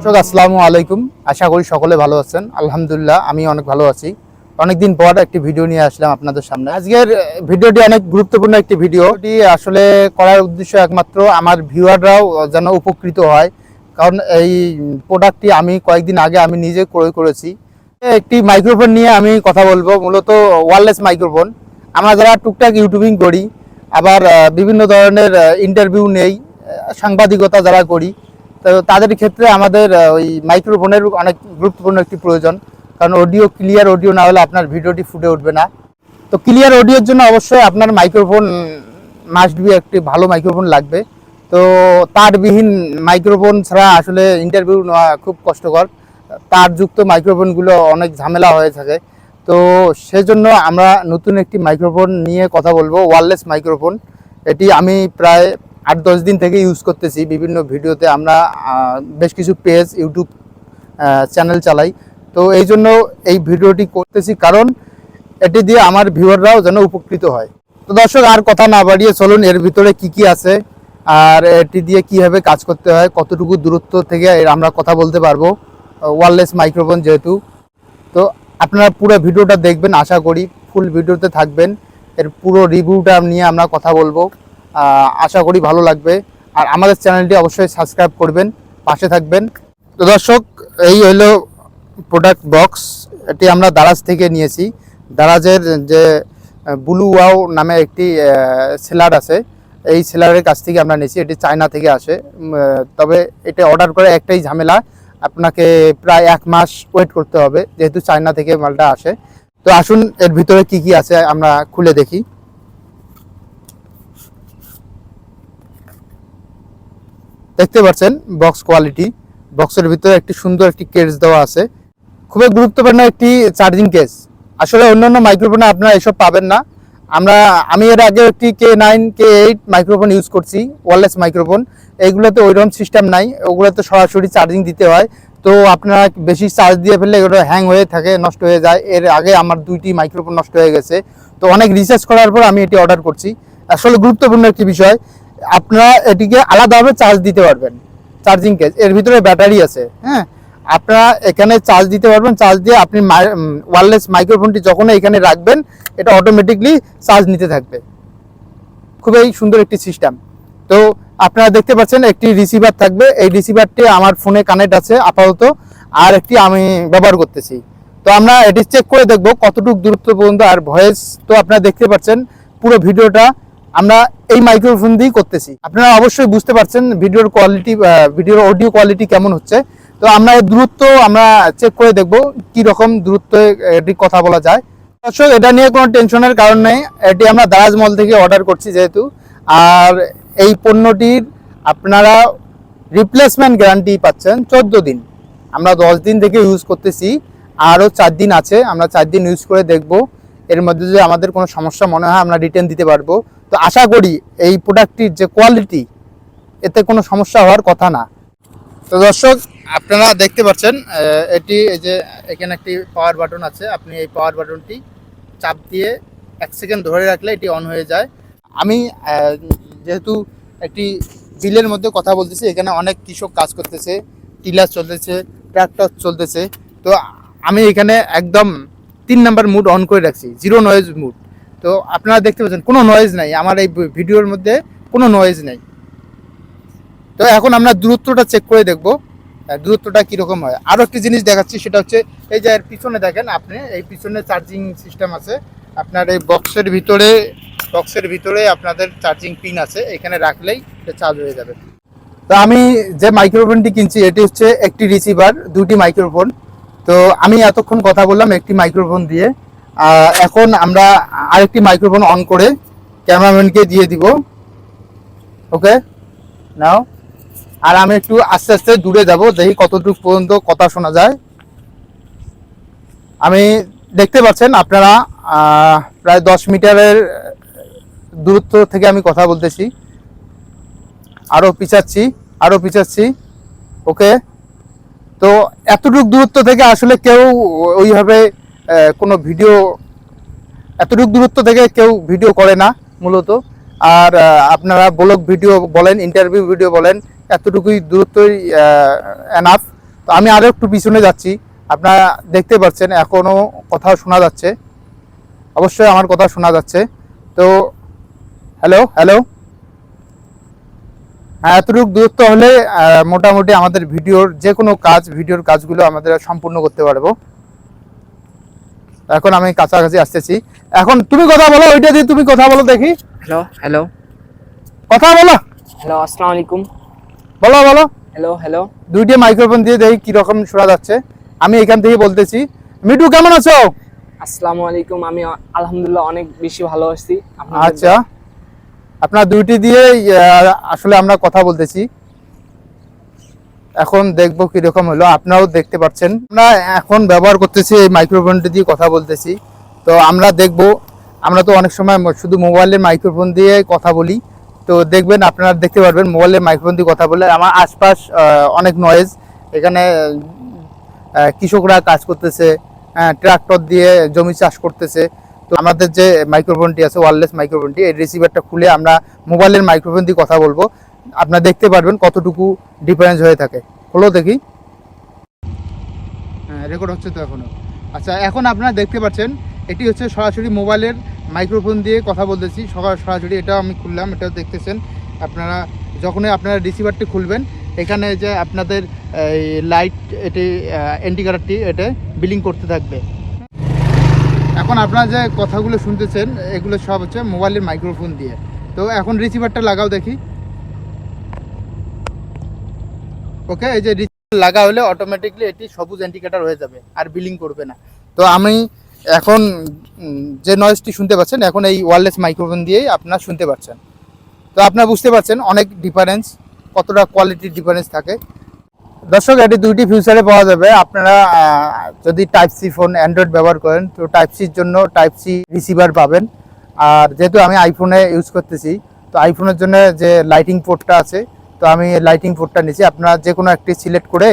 দর্শক আসসালামু আলাইকুম। আশা করি সকলে ভালো আছেন। আলহামদুলিল্লাহ আমি অনেক ভালো আছি। অনেকদিন পর একটি ভিডিও নিয়ে আসলাম আপনাদের সামনে। আজকের ভিডিওটি অনেক গুরুত্বপূর্ণ একটি ভিডিও। এটি আসলে করার উদ্দেশ্য একমাত্র আমার ভিউয়াররাও যেন উপকৃত হয়, কারণ এই প্রোডাক্টটি আমি কয়েকদিন আগে আমি নিজে ক্রয় করেছি। একটি মাইক্রোফোন নিয়ে আমি কথা বলবো, মূলত ওয়্যারলেস মাইক্রোফোন। আমরা যারা টুকটাক ইউটিউবিং করি, আবার বিভিন্ন ধরনের ইন্টারভিউ নেই, সাংবাদিকতা যারা করি, তো তাদের ক্ষেত্রে আমাদের ওই মাইক্রোফোনের অনেক গুরুত্বপূর্ণ একটি প্রয়োজন, কারণ ক্লিয়ার অডিও না হলে আপনার ভিডিওটি ফুটে উঠবে না। তো ক্লিয়ার অডিওর জন্য অবশ্যই আপনার মাইক্রোফোন মাস্ট বি, একটি ভালো মাইক্রোফোন লাগবে। তো তারবিহীন মাইক্রোফোন ছাড়া আসলে ইন্টারভিউ নেওয়া খুব কষ্টকর। তারযুক্ত মাইক্রোফোনগুলো অনেক ঝামেলা হয়ে থাকে। তো সেজন্য আমরা নতুন একটি মাইক্রোফোন নিয়ে কথা বলবো, ওয়্যারলেস মাইক্রোফোন। এটি আমি প্রায় 8-10 দিন থেকে ইউজ করতেছি। বিভিন্ন ভিডিওতে আমরা বেশ কিছু পেজ, ইউটিউব চ্যানেল চালাই। তো এই জন্য এই ভিডিওটি করতেছি, কারণ এটি দিয়ে আমার ভিউয়াররাও যেন উপকৃত হয়। তো দর্শক, আর কথা না বাড়িয়ে চলুন এর ভিতরে কি আছে, আর এটি দিয়ে কীভাবে কাজ করতে হয়, কতটুকু দূরত্ব থেকে আমরা কথা বলতে পারবো, ওয়্যারলেস মাইক্রোফোন যেহেতু। তো আপনারা পুরো ভিডিওটা দেখবেন, আশা করি ফুল ভিডিওতে থাকবেন। এর পুরো রিভিউটা নিয়ে আমরা কথা বলবো, আশা করি ভালো লাগবে। আর আমাদের চ্যানেলটি অবশ্যই সাবস্ক্রাইব করবেন, পাশে থাকবেন। তো দর্শক, এই হলো প্রোডাক্ট বক্স। এটি আমরা দারাজ থেকে নিয়েছি। দারাজের যে ব্লু ওয়াও নামে একটি সেলার আছে, এই সেলারের কাছ থেকে আমরা নিয়েছি। এটি চায়না থেকে আসে। তবে এটা অর্ডার করে একটাই ঝামেলা, আপনাকে প্রায় 1 মাস ওয়েট করতে হবে, যেহেতু চায়না থেকে মালটা আসে। তো আসুন এর ভিতরে কি আছে আমরা খুলে দেখি। দেখতে পাচ্ছেন বক্স কোয়ালিটি। বক্সের ভিতরে একটি সুন্দর একটি কেস দেওয়া আছে, খুবই গুরুত্বপূর্ণ একটি চার্জিং কেস। আসলে অন্যান্য মাইক্রোফোনে আপনারা এসব পাবেন না। আমি এর আগে একটি K9 K8 মাইক্রোফোন ইউজ করছি, ওয়্যারলেস মাইক্রোফোন। এইগুলোতে ওইরকম সিস্টেম নাই, ওগুলোতে সরাসরি চার্জিং দিতে হয়। তো আপনারা বেশি চার্জ দিয়ে ফেললে এগুলো হ্যাং হয়ে থাকে, নষ্ট হয়ে যায়। এর আগে আমার 2টি মাইক্রোফোন নষ্ট হয়ে গেছে। তো অনেক রিসার্চ করার পর আমি এটি অর্ডার করছি। আসলে গুরুত্বপূর্ণ একটি বিষয়, আপনারা এটিকে আলাদাভাবে চার্জ দিতে পারবেন। চার্জিং কেস, এর ভিতরে ব্যাটারি আছে। হ্যাঁ, আপনারা এখানে চার্জ দিতে পারবেন। চার্জ দিয়ে আপনি ওয়্যারলেস মাইক্রোফোনটি যখন এখানে রাখবেন, এটা অটোমেটিকলি চার্জ নিতে থাকবে। খুবই সুন্দর একটি সিস্টেম। তো আপনারা দেখতে পাচ্ছেন একটি রিসিভার থাকবে। এই রিসিভারটি আমার ফোনে কানেক্ট আছে আপাতত, আর একটি আমি ব্যবহার করতেছি। তো আমরা এটি চেক করে দেখব কতটুকু দূরত্ব পর্যন্ত। আর ভয়েস তো আপনারা দেখতে পাচ্ছেন, পুরো ভিডিওটা আমরা এই মাইক্রোফোন দিয়েই করতেছি। আপনারা অবশ্যই বুঝতে পারছেন ভিডিওর কোয়ালিটি, ভিডিওর অডিও কোয়ালিটি কেমন হচ্ছে। তো আমরা এর দূরত্ব আমরা চেক করে দেখব কি রকম দূরত্বে এটি কথা বলা যায়। দর্শক, এটা নিয়ে কোনো টেনশনের কারণ নেই। এটি আমরা দারাজ মল থেকে অর্ডার করছি যেহেতু। আর এই পণ্যটির আপনারা রিপ্লেসমেন্ট গ্যারান্টি পাচ্ছেন 14 দিন। আমরা 10 দিন থেকে ইউজ করতেছি, আরও 4 দিন আছে। আমরা 4 দিন ইউজ করে দেখব, এর মধ্যে যদি আমাদের কোনো সমস্যা মনে হয় আমরা রিটার্ন দিতে পারবো। তো আশা করি এই প্রোডাক্টটির যে কোয়ালিটি, এতে কোনো সমস্যা হওয়ার কথা না। তো দর্শক, আপনারা দেখতে পাচ্ছেন এটি, এই যে এখানে একটি পাওয়ার বাটন আছে। আপনি এই পাওয়ার বাটনটি চাপ দিয়ে 1 সেকেন্ড ধরে রাখলে এটি অন হয়ে যায়। আমি যেহেতু একটি বিলের মধ্যে কথা বলতেছি, এখানে অনেক কৃষক কাজ করতেছে, টিলার চলতেছে, ট্র্যাক্টর চলতেছে। তো আমি এখানে একদম 3 নাম্বার মুড অন করে রাখছি, জিরো নয়েজ মুড। তো আপনারা দেখতে পাচ্ছেন কোনো নয়েজ নাই, আমার এই ভিডিওর মধ্যে কোনো নয়েজ নেই। তো এখন আমরা দূরত্বটা চেক করে দেখব দূরত্বটা কীরকম হয়। আরও একটি জিনিস দেখাচ্ছি, সেটা হচ্ছে এই যে এর পিছনে দেখেন আপনি, এই পিছনে চার্জিং সিস্টেম আছে। আপনার এই বক্সের ভিতরে আপনাদের চার্জিং পিন আছে, এখানে রাখলেই এটা চার্জ হয়ে যাবে। তো আমি যে মাইক্রোফোনটি কিনছি, এটি হচ্ছে একটি রিসিভার, 2টি মাইক্রোফোন। তো আমি এতক্ষণ কথা বললাম একটি মাইক্রোফোন দিয়ে। এখন আমরা আরেকটি মাইক্রোফোন অন করে ক্যামেরাম্যানকে দিয়ে দিব। ওকে নাও। আর আমি একটু আস্তে আস্তে দূরে যাব, দেখি কতটুকু পর্যন্ত কথা শোনা যায়। আমি দেখতে পাচ্ছেন আপনারা প্রায় 10 মিটারের দূরত্ব থেকে আমি কথা বলতেছি। আরও পিছাচ্ছি। ওকে, তো এতটুকু দূরত্ব থেকে আসলে কেউ ওইভাবে কোনো ভিডিও, এতটুকু দূরত্ব থেকে কেউ ভিডিও করে না মূলত। আর আপনারা ব্লগ ভিডিও বলেন, ইন্টারভিউ ভিডিও বলেন, এতটুকুই দূরত্বই এনাফ। আমি আরও একটু পিছনে যাচ্ছি, আপনারা দেখতে পাচ্ছেন এখনও কোথাও শোনা যাচ্ছে, অবশ্যই আমার কথা শোনা যাচ্ছে। তো হ্যালো হ্যালো, এতটুকু দূরত্ব হলে মোটামুটি আমাদের যে কোনো ভিডিওর কাজগুলো আমাদের সম্পূর্ণ করতে পারবো। এখন আমি কাছাকাছি আসতেছি। এখন তুমি কথা বলো, ওইটা দিয়ে তুমি কথা বলো দেখি। হ্যালো হ্যালো, কথা বলো। হ্যালো, আসসালামু আলাইকুম। বলো বলো। হ্যালো হ্যালো, দুইটা মাইক্রোফোন দিয়ে দেখি কিরকম শোনা যাচ্ছে। আমি এখান থেকে বলতেছি। মিঠু কেমন আছো? আসসালামু আলাইকুম। আমি আলহামদুলিল্লাহ অনেক বেশি ভালো আছি। আচ্ছা, আপনার দুইটি দিয়ে আসলে আমরা কথা বলতেছি। এখন দেখবো কিরকম হলো, আপনারাও দেখতে পাচ্ছেন। আমরা এখন ব্যবহার করতেছি এই মাইক্রোফোনটি দিয়ে কথা বলতেছি। তো আমরা দেখবো, আমরা তো অনেক সময় শুধু মোবাইলের মাইক্রোফোন দিয়ে কথা বলি। তো দেখবেন, আপনারা দেখতে পারবেন মোবাইলের মাইক্রোফোন দিয়ে কথা বলে আমার আশপাশ অনেক নয়েজ। এখানে কৃষকরা কাজ করতেছে, ট্রাক্টর দিয়ে জমি চাষ করতেছে। তো আমাদের যে মাইক্রোফোনটি আছে, ওয়্যারলেস মাইক্রোফোনটি, এই রিসিভারটা খুলে আমরা মোবাইলের মাইক্রোফোন দিয়ে কথা বলবো। আপনারা দেখতে পারবেন কতটুকু ডিফারেন্স হয়ে থাকে। হলো দেখি, হ্যাঁ রেকর্ড হচ্ছে তো এখনও। আচ্ছা, এখন আপনারা দেখতে পাচ্ছেন এটি হচ্ছে সরাসরি মোবাইলের মাইক্রোফোন দিয়ে কথা বলতেছি সরাসরি। এটাও আমি খুললাম, এটাও দেখতেছেন আপনারা। যখনই আপনারা রিসিভারটি খুলবেন, এখানে যে আপনাদের এই লাইট এটি ইন্ডিকেটরটি এটা বিলিং করতে থাকবে। এখন আপনারা যে কথাগুলো শুনতেছেন এগুলো সব হচ্ছে মোবাইলের মাইক্রোফোন দিয়ে। তো এখন রিসিভারটা লাগাও দেখি। ওকে, এই যে রিসিভার লাগা হলে অটোমেটিকলি এটি সবুজ ইন্ডিকেটর হয়ে যাবে, আর বিলিং করবে না। তো আমি এখন যে নয়েজটি শুনতে পাচ্ছেন, এখন এই ওয়্যারলেস মাইক্রোফোন দিয়েই আপনারা শুনতে পাচ্ছেন। তো আপনারা বুঝতে পারছেন অনেক ডিফারেন্স, কতটা কোয়ালিটির ডিফারেন্স থাকে। দর্শক, এটি দুইটি ফিউচারে পাওয়া যাবে। আপনারা যদি টাইপ সি ফোন অ্যান্ড্রয়েড ব্যবহার করেন, তো টাইপ সির জন্য টাইপ সি রিসিভার পাবেন। আর যেহেতু আমি আইফোনে ইউজ করতেছি, তো আইফোনের জন্য যে লাইটিং পোর্টটা আছে, তো আমি লাইটিং পোর্টটা নিয়েছি। আপনারা যে কোনো একটি সিলেক্ট করে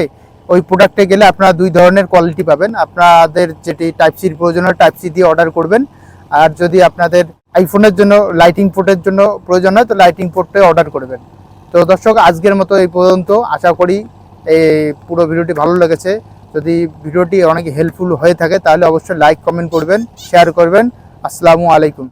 ওই প্রোডাক্টে গেলে আপনারা দুই ধরনের কোয়ালিটি পাবেন। আপনাদের যেটি টাইপ সির প্রয়োজন হয় টাইপ সি দিয়ে অর্ডার করবেন, আর যদি আপনাদের আইফোনের জন্য লাইটিং পোর্টের জন্য প্রয়োজন হয় তো লাইটিং পোর্টে অর্ডার করবেন। তো দর্শক, আজকের মতো এই পর্যন্ত। আশা করি এই পুরো ভিডিওটি ভালো লেগেছে। যদি ভিডিওটি অনেক হেল্পফুল হয়ে থাকে তাহলে অবশ্যই লাইক কমেন্ট করবেন, শেয়ার করবেন। আসসালামু আলাইকুম।